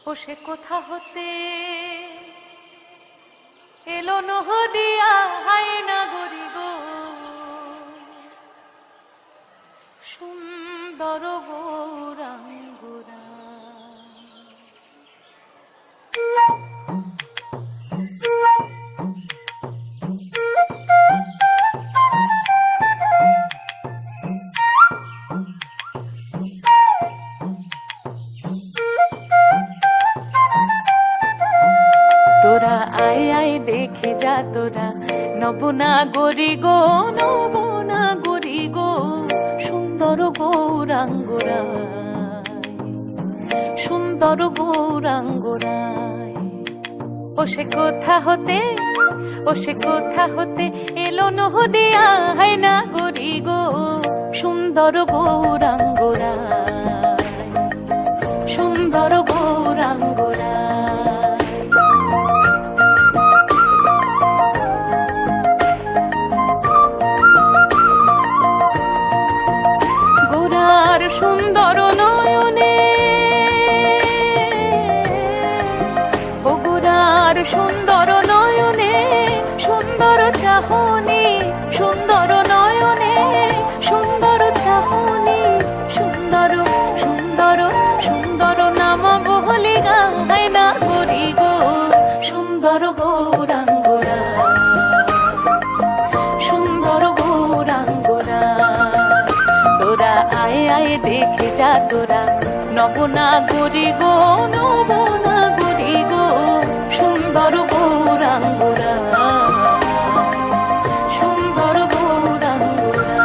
ও সে কোথা হতে এলো নহদিয়া হায় না গরি গো সুন্দর গৌরাঙ্গুরা। তোরা আয় আয় দেখে যা তোরা নবনা গরি গো নবনা গরি গো সুন্দর গৌরাঙ্গরায় সুন্দর গৌরাঙ্গরায়। ও সে কোথা হতে এলো নহদিয়া হায় না গরি গো সুন্দর গৌরাঙ্গরায় সুন্দর গৌরাঙ্গরায়। সুন্দর নয়নে বগুড়ার সুন্দর নয়নে সুন্দর চাহনি সুন্দর নয়নে সুন্দর চাহনি সুন্দর সুন্দর সুন্দর নাম বহলি গায় না গরি গো সুন্দর গৌরাঙ্গরা সুন্দর গৌরাঙ্গরা। তোরা আয় আয় দেখে যা তোরা নবনা গরি গো নবনা গরি গো সুন্দর গৌরাঙ্গরা সুন্দর গৌরাঙ্গরা।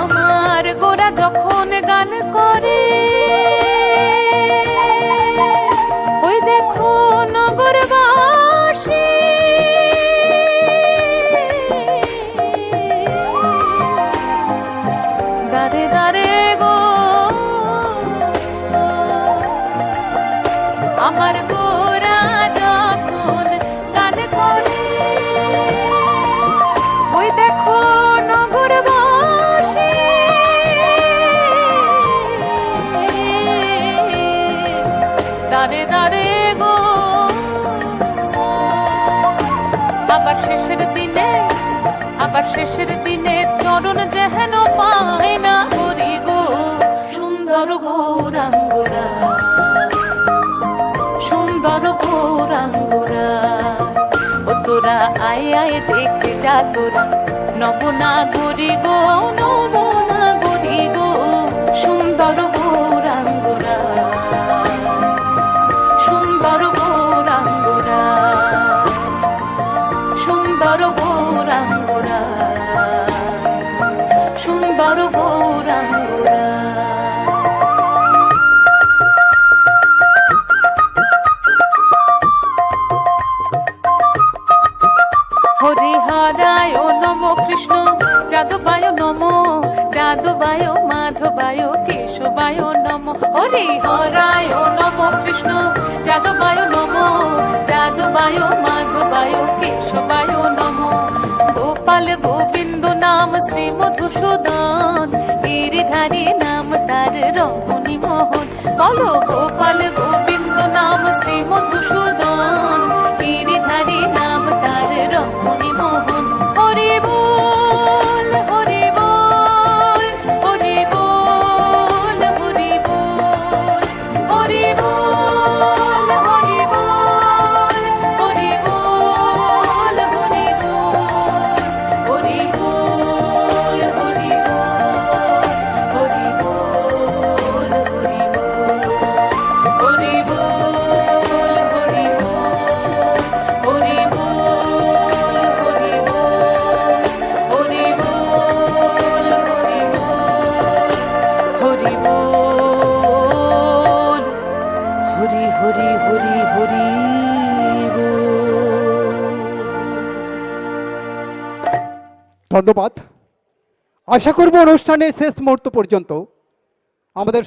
আমার গোরা যখন গান করে দারে দারে গো আমার গোরা যখন গান করে ওই দেখো নগরবাসী দারে দারে গো। আবার শেষের দিনে চরণ যেন পায় না গরি গো সুন্দর গৌরাঙ্গরা সুন্দর গৌরাঙ্গরা। ও তোরা আয় আয় দেখে যা তোরা নবনা গরি গো নবনা গরি গো সুন্দর গৌরাঙ্গরা সুন্দর গৌরাঙ্গরা সুন্দর গৌরাঙ্গরা সুন্দর গৌরাঙ্গরা। হরিহরায় নম কৃষ্ণ যাদবায় নম যাদবায় মাধবায় কেশবায় নম। হরিহরায় নম কৃষ্ণ যাদবায় নম যাদবায় মাধবায় কেশবায় নম। গোপাল গোবিন্দ নাম শ্রী মধুসূদন গিরিধারী নাম তার রমণী মোহন। বলো গোপাল গোবিন্দ নাম শ্রী মধুসূদন গিরিধারী নাম তার রমণী মোহন। হরি বল হরি বল হরি বল হরি বল হরি বল হরি বল হরি বল হরি বল হরি বল হরি বল হরি বল হরি ধন্যবাদ। আশা করব অনুষ্ঠানের শেষ মুহূর্ত পর্যন্ত আমাদের